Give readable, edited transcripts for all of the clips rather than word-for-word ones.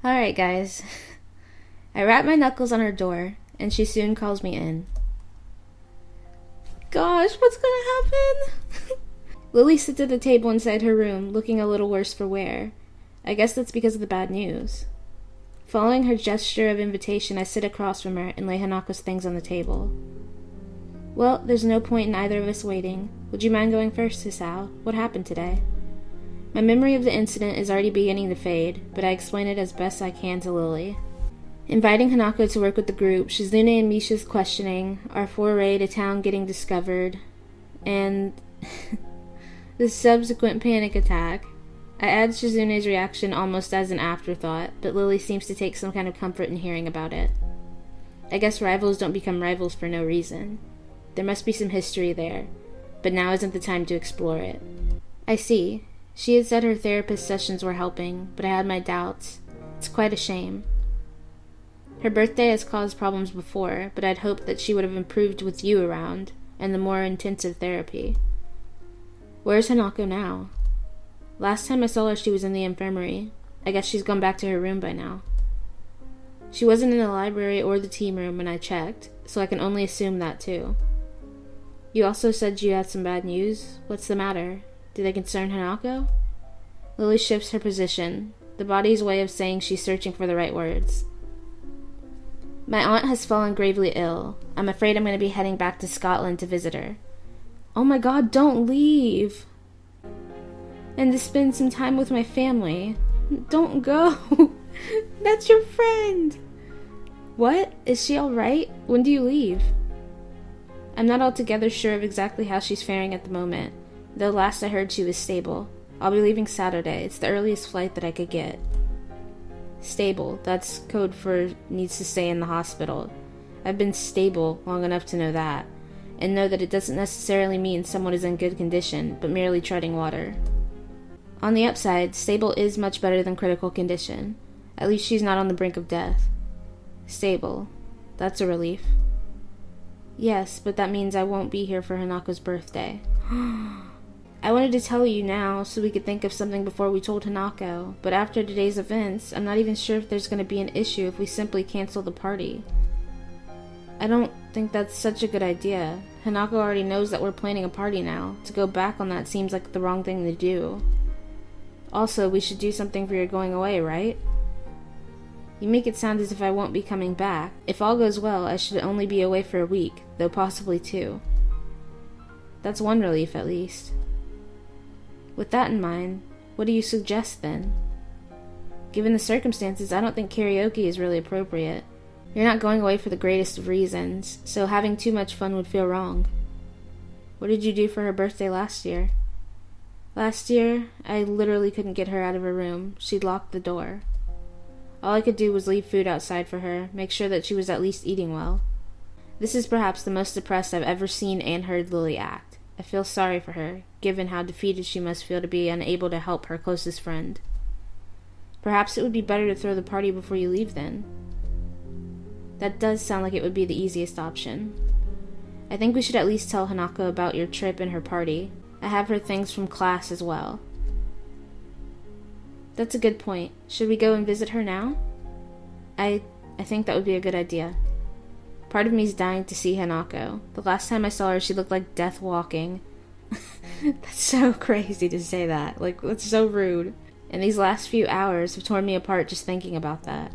Alright, guys. I rap my knuckles on her door, and she soon calls me in. Gosh, what's gonna happen? Lily sits at the table inside her room, looking a little worse for wear. I guess that's because of the bad news. Following her gesture of invitation, I sit across from her and lay Hanako's things on the table. Well, there's no point in either of us waiting. Would you mind going first, Hisao? What happened today? My memory of the incident is already beginning to fade, but I explain it as best I can to Lily. Inviting Hanako to work with the group, Shizune and Misha's questioning, our foray to town getting discovered, and the subsequent panic attack. I add Shizune's reaction almost as an afterthought, but Lily seems to take some kind of comfort in hearing about it. I guess rivals don't become rivals for no reason. There must be some history there, but now isn't the time to explore it. I see. She had said her therapist sessions were helping, but I had my doubts. It's quite a shame. Her birthday has caused problems before, but I'd hoped that she would have improved with you around, and the more intensive therapy. Where's Hanako now? Last time I saw her, she was in the infirmary. I guess she's gone back to her room by now. She wasn't in the library or the team room when I checked, so I can only assume that too. You also said you had some bad news. What's the matter? Do they concern Hanako? Lily shifts her position, the body's way of saying she's searching for the right words. My aunt has fallen gravely ill. I'm afraid I'm going to be heading back to Scotland to visit her. Oh my god, don't leave! And to spend some time with my family. Don't go! That's your friend! What? Is she alright? When do you leave? I'm not altogether sure of exactly how she's faring at the moment, though last I heard she was stable. I'll be leaving Saturday. It's the earliest flight that I could get. Stable. That's code for needs to stay in the hospital. I've been stable long enough to know that, and know that it doesn't necessarily mean someone is in good condition, but merely treading water. On the upside, stable is much better than critical condition. At least she's not on the brink of death. Stable. That's a relief. Yes, but that means I won't be here for Hanako's birthday. I wanted to tell you now so we could think of something before we told Hanako, but after today's events, I'm not even sure if there's going to be an issue if we simply cancel the party. I don't think that's such a good idea. Hanako already knows that we're planning a party now. To go back on that seems like the wrong thing to do. Also, we should do something for your going away, right? You make it sound as if I won't be coming back. If all goes well, I should only be away for a week, though possibly 2. That's one relief, at least. With that in mind, what do you suggest, then? Given the circumstances, I don't think karaoke is really appropriate. You're not going away for the greatest of reasons, so having too much fun would feel wrong. What did you do for her birthday last year? Last year, I literally couldn't get her out of her room. She'd locked the door. All I could do was leave food outside for her, make sure that she was at least eating well. This is perhaps the most depressed I've ever seen and heard Lily act. I feel sorry for her, given how defeated she must feel to be unable to help her closest friend. Perhaps it would be better to throw the party before you leave, then. That does sound like it would be the easiest option. I think we should at least tell Hanako about your trip and her party. I have her things from class as well. That's a good point. Should we go and visit her now? I think that would be a good idea. Part of me's dying to see Hanako. The last time I saw her, she looked like death walking. That's so crazy to say that. Like, that's so rude. And these last few hours have torn me apart just thinking about that.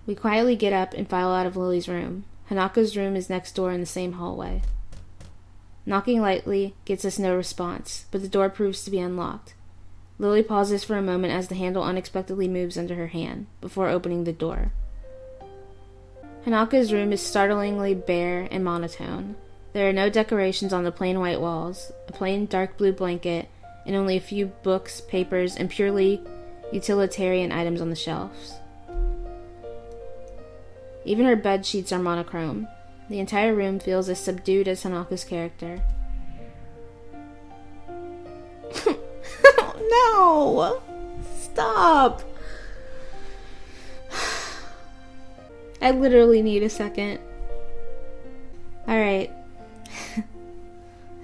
We quietly get up and file out of Lily's room. Hanako's room is next door in the same hallway. Knocking lightly gets us no response, but the door proves to be unlocked. Lily pauses for a moment as the handle unexpectedly moves under her hand, before opening the door. Hanako's room is startlingly bare and monotone. There are no decorations on the plain white walls, a plain dark blue blanket, and only a few books, papers, and purely utilitarian items on the shelves. Even her bed sheets are monochrome. The entire room feels as subdued as Hanako's character. No! Stop! I literally need a second. Alright.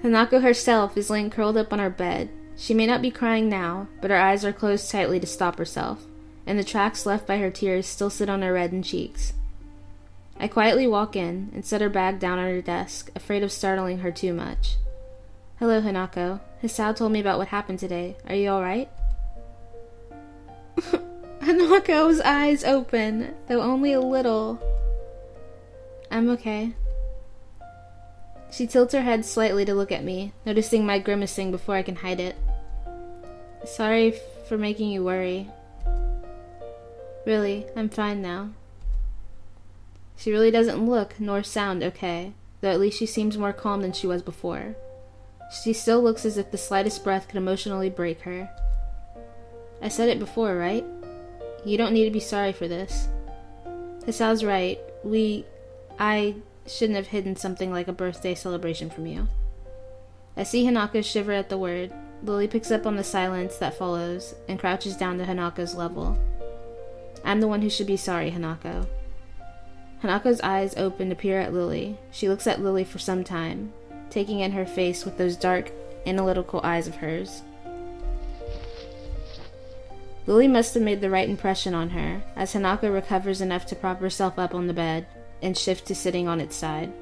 Hanako herself is laying curled up on our bed. She may not be crying now, but her eyes are closed tightly to stop herself, and the tracks left by her tears still sit on her reddened cheeks. I quietly walk in and set her bag down on her desk, afraid of startling her too much. "Hello, Hanako. Hisao told me about what happened today. Are you alright?" Hanako's eyes open, though only a little. "I'm okay." She tilts her head slightly to look at me, noticing my grimacing before I can hide it. "Sorry for making you worry. Really, I'm fine now." She really doesn't look nor sound okay, though at least she seems more calm than she was before. She still looks as if the slightest breath could emotionally break her. "I said it before, right? You don't need to be sorry for this. Hisao's right. I shouldn't have hidden something like a birthday celebration from you." I see Hanako shiver at the word. Lily picks up on the silence that follows and crouches down to Hanako's level. "I'm the one who should be sorry, Hanako." Hanako's eyes open to peer at Lily. She looks at Lily for some time, taking in her face with those dark, analytical eyes of hers. Lily must have made the right impression on her, as Hanako recovers enough to prop herself up on the bed and shift to sitting on its side.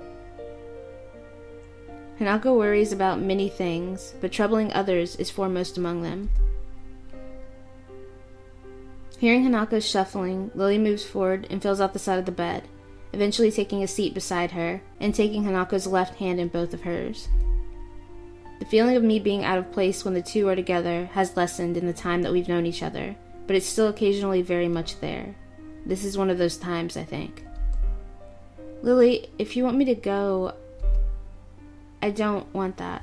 Hanako worries about many things, but troubling others is foremost among them. Hearing Hanako's shuffling, Lily moves forward and fills out the side of the bed, eventually taking a seat beside her and taking Hanako's left hand in both of hers. The feeling of me being out of place when the two are together has lessened in the time that we've known each other, but it's still occasionally very much there. This is one of those times, I think. "Lily, if you want me to go, I don't want that."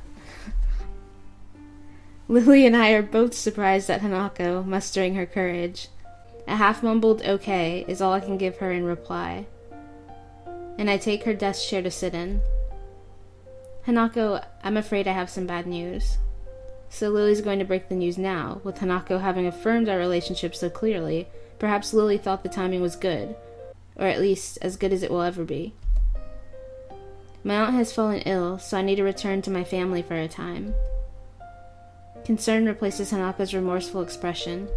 Lily and I are both surprised at Hanako mustering her courage. A half-mumbled "okay" is all I can give her in reply, and I take her desk chair to sit in. "Hanako, I'm afraid I have some bad news." So Lily's going to break the news now, with Hanako having affirmed our relationship so clearly. Perhaps Lily thought the timing was good, or at least as good as it will ever be. "My aunt has fallen ill, so I need to return to my family for a time." Concern replaces Hanako's remorseful expression.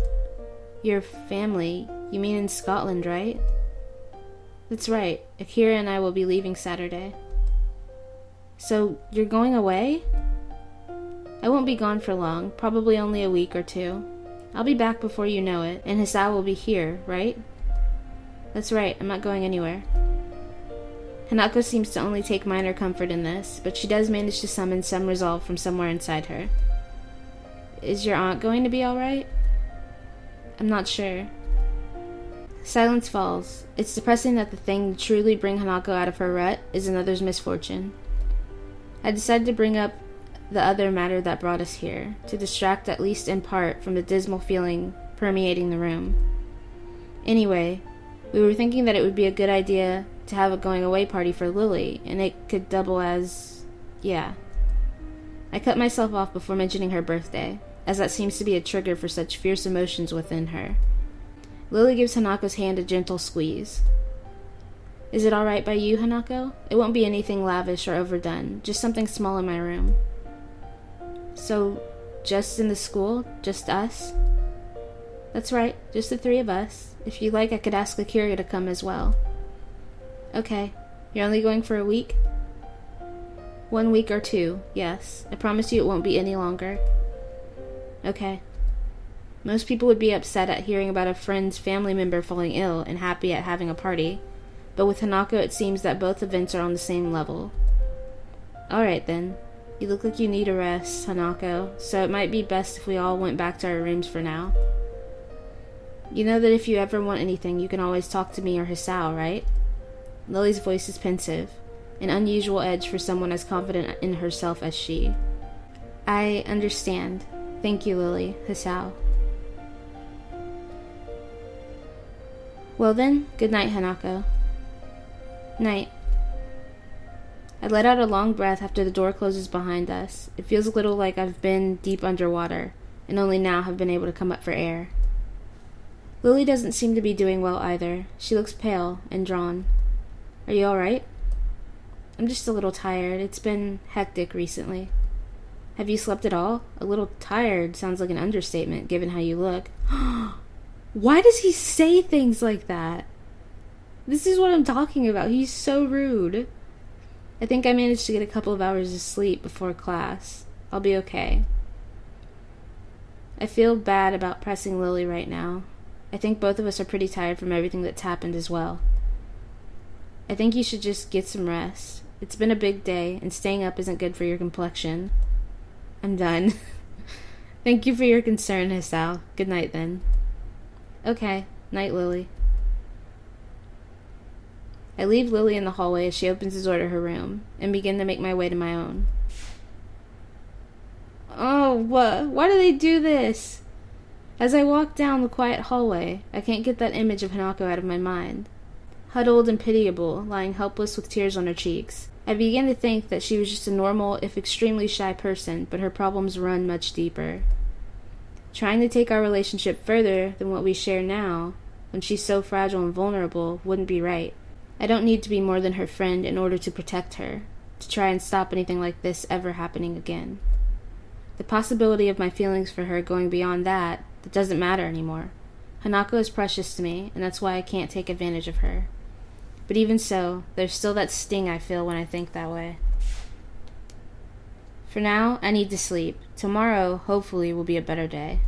"Your family? You mean in Scotland, right?" "That's right. Akira and I will be leaving Saturday." "So, you're going away?" "I won't be gone for long, probably only a week or two. I'll be back before you know it, and Hisao will be here, right?" "That's right, I'm not going anywhere." Hanako seems to only take minor comfort in this, but she does manage to summon some resolve from somewhere inside her. "Is your aunt going to be alright?" "I'm not sure." Silence falls. It's depressing that the thing to truly bring Hanako out of her rut is another's misfortune. I decided to bring up the other matter that brought us here, to distract at least in part from the dismal feeling permeating the room. Anyway, we were thinking that it would be a good idea to have a going-away party for Lily, and it could double as... yeah. I cut myself off before mentioning her birthday, as that seems to be a trigger for such fierce emotions within her. Lily gives Hanako's hand a gentle squeeze. "Is it alright by you, Hanako? It won't be anything lavish or overdone, just something small in my room." "So, just in the school? Just us?" "That's right, just the three of us. If you like, I could ask Akira to come as well." "Okay. You're only going for a week?" 1 week or 2, yes. I promise you it won't be any longer." "Okay." Most people would be upset at hearing about a friend's family member falling ill and happy at having a party, but with Hanako it seems that both events are on the same level. "Alright then. You look like you need a rest, Hanako, so it might be best if we all went back to our rooms for now. You know that if you ever want anything, you can always talk to me or Hisao, right?" Lily's voice is pensive, an unusual edge for someone as confident in herself as she. "I understand. Thank you, Lily. Hisao." "Well then, good night, Hanako." "Night." I let out a long breath after the door closes behind us. It feels a little like I've been deep underwater, and only now have been able to come up for air. Lily doesn't seem to be doing well either. She looks pale and drawn. "Are you alright?" "I'm just a little tired. It's been hectic recently." Have you slept at all? A little tired sounds like an understatement, given how you look. Why does he say things like that? This is what I'm talking about. He's so rude. I think I managed to get a couple of hours of sleep before class. I'll be okay. I feel bad about pressing Lily right now. I think both of us are pretty tired from everything that's happened as well. I think you should just get some rest. It's been a big day, and staying up isn't good for your complexion. I'm done. Thank you for your concern, Hisao. Good night, then. Okay. Night, Lily. I leave Lily in the hallway as she opens the door to her room, and begin to make my way to my own. Oh, what? Why do they do this? As I walk down the quiet hallway, I can't get that image of Hanako out of my mind. Huddled and pitiable, lying helpless with tears on her cheeks, I began to think that she was just a normal, if extremely shy person, but her problems run much deeper. Trying to take our relationship further than what we share now, when she's so fragile and vulnerable, wouldn't be right. I don't need to be more than her friend in order to protect her, to try and stop anything like this ever happening again. The possibility of my feelings for her going beyond that doesn't matter anymore. Hanako is precious to me, and that's why I can't take advantage of her. But even so, there's still that sting I feel when I think that way. For now, I need to sleep. Tomorrow, hopefully, will be a better day.